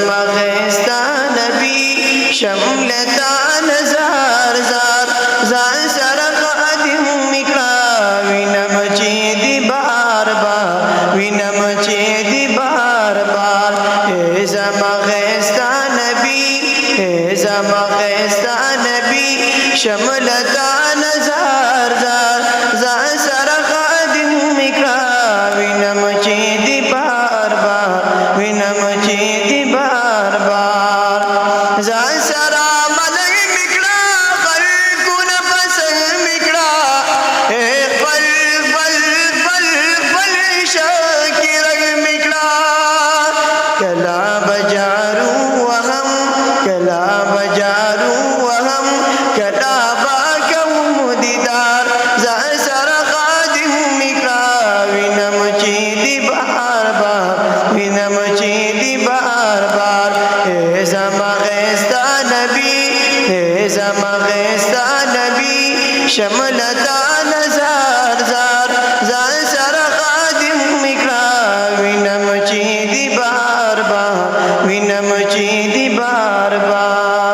زمغستا نبی شملتا نزار زار زان سر قادم مکڑا وینم چی دی بار بار وینم چی دی بار بار اے زمغستا نبی اے زمغستا نبی شملتا نزار زار زان سر قادم مکڑا وینم چی دی بار بار وینم چی دی بار بار زان سرا ملگ مکڑا خلقون پسل مکڑا اے پل پل پل پل شاکی رگ مکڑا کلا بجارو وہم کلا بجارو وہم کلا باکم دیدار زان سرا خادم مکڑا وینم چی دی بار بار وینم چی دی بار بار اے زمغستا نبی اے زمغستا نبی شملتا نزار زار زان سر قادم مکڑا وینم چی دی بار بار وینم چی دی بار بار